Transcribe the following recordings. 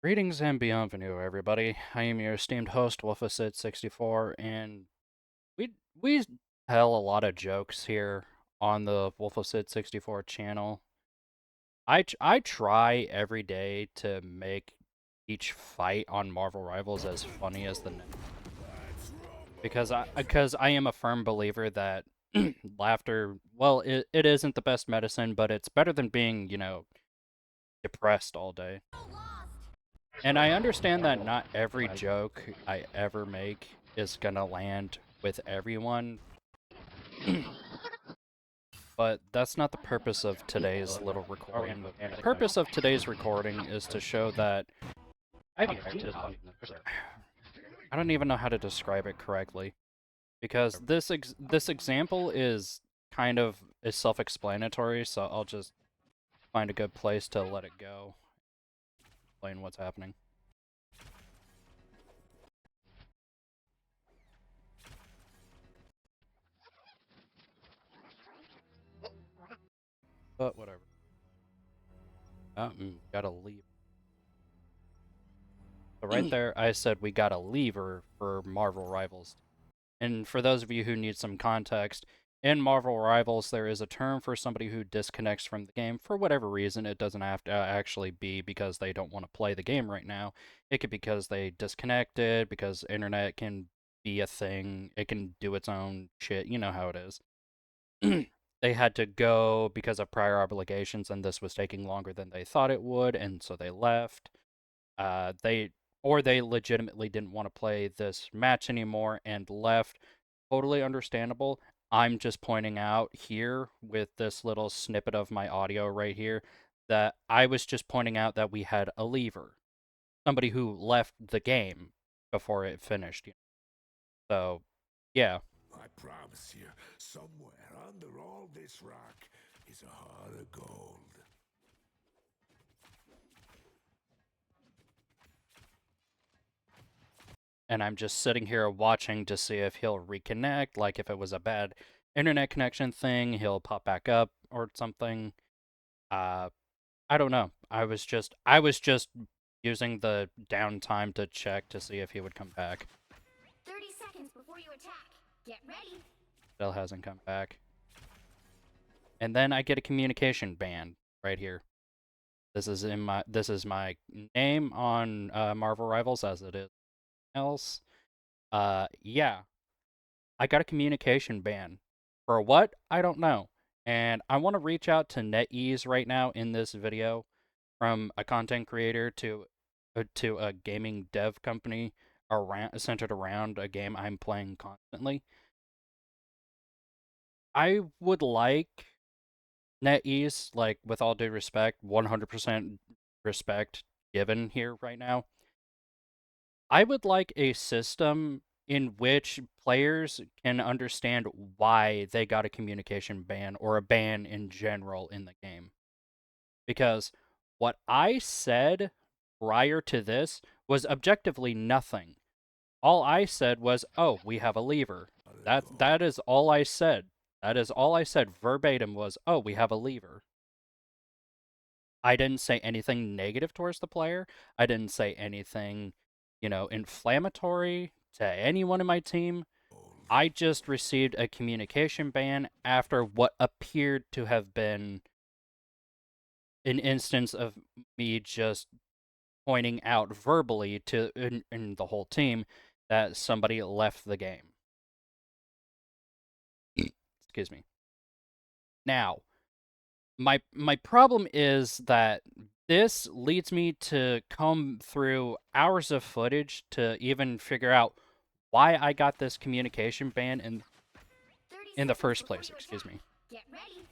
Greetings and bienvenue, everybody. I am your esteemed host, WolfAsid64, and we tell a lot of jokes here on the WolfAsid64 channel. I try every day to make each fight on Marvel Rivals as funny as the next, because I am a firm believer that laughter, well, it isn't the best medicine, but it's better than being, depressed all day. And I understand that not every joke I ever make is gonna land with everyone, but that's not the purpose of today's little recording. The purpose of today's recording is to show that I don't even know how to describe it correctly, because this example is kind of is self-explanatory, so I'll just find a good place to let it go, explain what's happening. But whatever. Gotta leave. So right there, I said we got a lever for Marvel Rivals. And for those of you who need some context, in Marvel Rivals, there is a term for somebody who disconnects from the game for whatever reason. It doesn't have to actually be because they don't want to play the game right now. It could be because they disconnected, because internet can be a thing. It can do its own shit. You know how it is. They had to go because of prior obligations, and this was taking longer than they thought it would, and so they left. They legitimately didn't want to play this match anymore and left. Totally understandable. I'm just pointing out here with this little snippet of my audio right here that I was just pointing out that we had a lever, somebody who left the game before it finished. So, yeah. I promise you, somewhere under all this rock is a heart of gold. And I'm just sitting here watching to see if he'll reconnect. Like if it was a bad internet connection thing, he'll pop back up or something. Uh, I don't know. I was just using the downtime to check to see if he would come back. 30 seconds before you attack. Get ready. Still hasn't come back. And then I get a communication ban right here. This is my name on Marvel Rivals as it is else. Yeah, I got a communication ban. For what? I don't know. And I want to reach out to NetEase right now in this video, from a content creator to a gaming dev company centered around a game I'm playing constantly. I would like NetEase, like with all due respect, 100% respect given here right now. I would like a system in which players can understand why they got a communication ban or a ban in general in the game. Because what I said prior to this was objectively nothing. All I said was, "Oh, we have a lever." That is all I said. That is all I said verbatim was, "Oh, we have a lever." I didn't say anything negative towards the player. I didn't say anything, inflammatory to anyone in my team. I just received a communication ban after what appeared to have been an instance of me just pointing out verbally to in the whole team that somebody left the game. Excuse me. Now, my problem is that this leads me to comb through hours of footage to even figure out why I got this communication ban in the first place, excuse me. Get ready.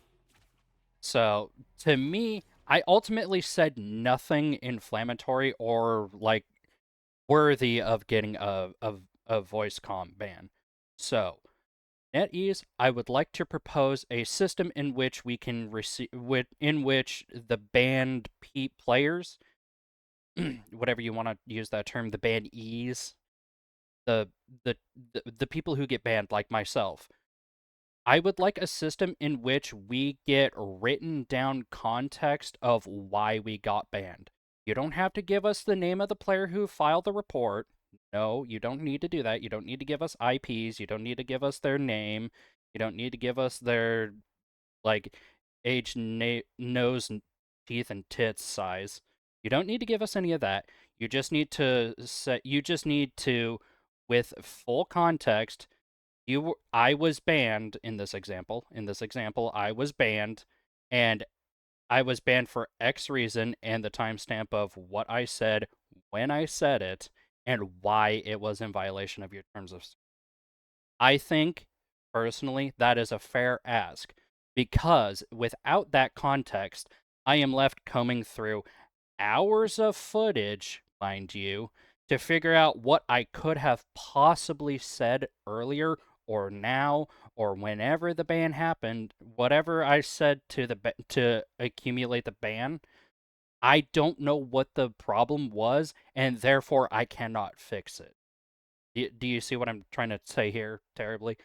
So, to me, I ultimately said nothing inflammatory or like worthy of getting a voice comm ban. So, NetEase, I would like to propose a system in which we can receive, in which the banned players, whatever you want to use that term, the bannees, the, the the people who get banned, like myself. I would like a system in which we get written down context of why we got banned. You don't have to give us the name of the player who filed the report. No, you don't need to do that. You don't need to give us IPs. You don't need to give us their name. You don't need to give us their like age, nose, teeth, and tits size. You don't need to give us any of that. You just need to set. You just need to, with full context. I was banned in this example. In this example, I was banned, and I was banned for X reason, and the timestamp of what I said when I said it, and why it was in violation of your terms of. I think, personally, that is a fair ask, because without that context, I am left combing through hours of footage, mind you, to figure out what I could have possibly said earlier or now or whenever the ban happened. Whatever I said to accumulate the ban, I don't know what the problem was, and therefore I cannot fix it. Do you see what I'm trying to say here terribly?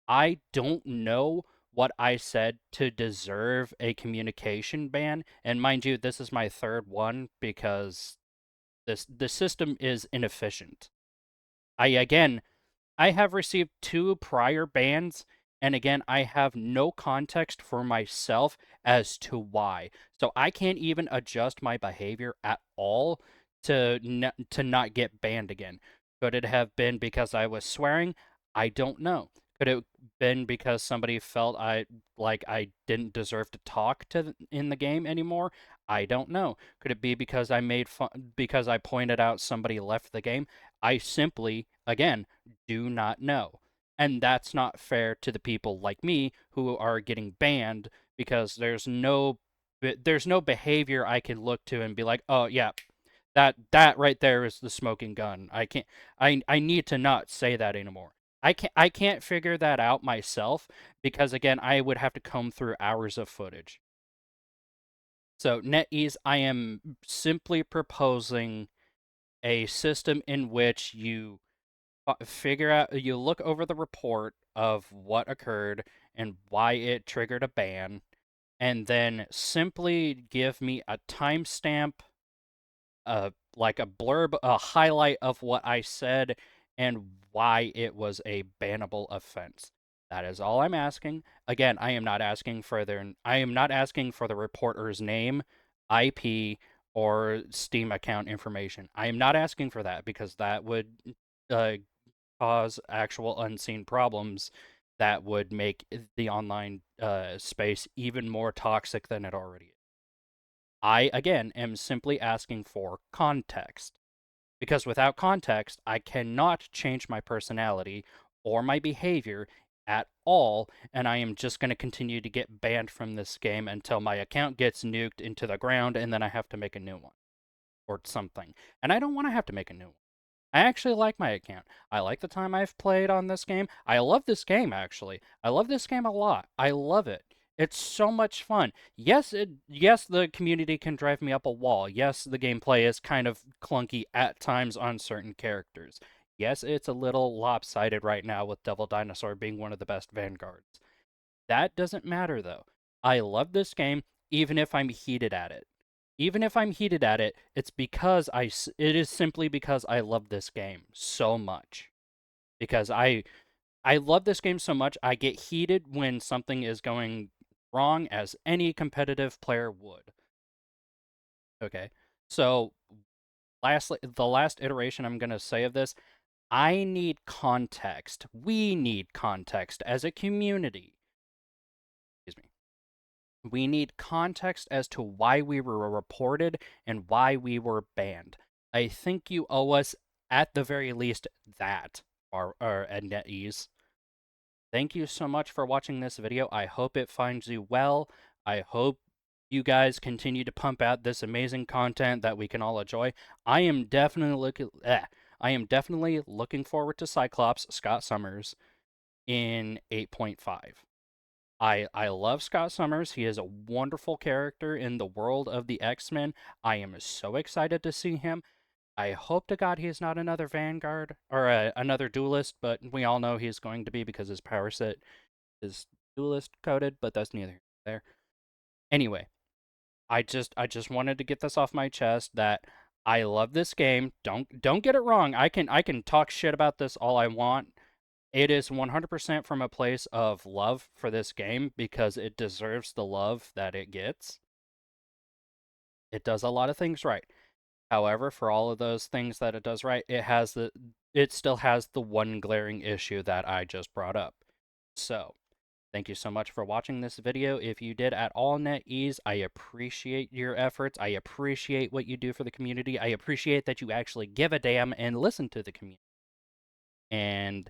I don't know what I said to deserve a communication ban. And mind you, this is my third one because the system is inefficient. I again I have received two prior bans, and again, I have no context for myself as to why. So I can't even adjust my behavior at all to not get banned again. Could it have been because I was swearing? I don't know. Could it been because somebody felt I didn't deserve to talk in the game anymore? I don't know. Could it be because I made fun because I pointed out somebody left the game? I simply, again, do not know. And that's not fair to the people like me who are getting banned because there's no behavior I can look to and be like, "Oh yeah, that right there is the smoking gun." I can't I need to not say that anymore. I can't figure that out myself because again, I would have to comb through hours of footage. So, NetEase, I am simply proposing a system in which you look over the report of what occurred and why it triggered a ban, and then simply give me a timestamp, like a blurb, a highlight of what I said and why it was a bannable offense. That is all I'm asking. Again, I am not asking for the reporter's name, IP, or Steam account information. I am not asking for that because that would uh, cause actual unseen problems that would make the online space even more toxic than it already is. I, again, am simply asking for context. Because without context, I cannot change my personality or my behavior at all, and I am just going to continue to get banned from this game until my account gets nuked into the ground and then I have to make a new one or something. And I don't want to have to make a new one. I actually like my account. I like the time I've played on this game. I love this game, actually. I love this game a lot. I love it. It's so much fun. Yes, the community can drive me up a wall. Yes, the gameplay is kind of clunky at times on certain characters. Yes, it's a little lopsided right now with Devil Dinosaur being one of the best vanguards. That doesn't matter though. I love this game even if I'm heated at it. Even if I'm heated at it, it is simply because I love this game so much. Because I love this game so much, I get heated when something is going wrong as any competitive player would. Okay. So, lastly, the last iteration I'm going to say of this, I need context. We need context as a community. Excuse me. We need context as to why we were reported and why we were banned. I think you owe us, at the very least, that, or at NetEase. Thank you so much for watching this video. I hope it finds you well. I hope you guys continue to pump out this amazing content that we can all enjoy. I am definitely looking forward to Cyclops Scott Summers in 8.5. I love Scott Summers. He is a wonderful character in the world of the X-Men. I am so excited to see him. I hope to God he is not another Vanguard or another duelist, but we all know he's going to be because his power set is duelist coded, but that's neither here nor there. Anyway, I just wanted to get this off my chest that I love this game. Don't get it wrong. I can talk shit about this all I want. It is 100% from a place of love for this game because it deserves the love that it gets. It does a lot of things right. However, for all of those things that it does right, it still has the one glaring issue that I just brought up. So, thank you so much for watching this video. If you did at all NetEase, I appreciate your efforts. I appreciate what you do for the community. I appreciate that you actually give a damn and listen to the community. And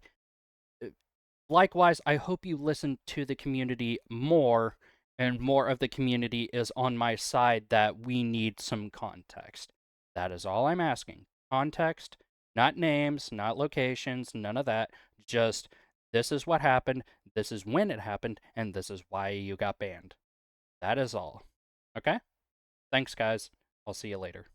likewise, I hope you listen to the community more and more of the community is on my side that we need some context. That is all I'm asking. Context, not names, not locations, none of that. Just this is what happened, this is when it happened, and this is why you got banned. That is all. Okay? Thanks, guys. I'll see you later.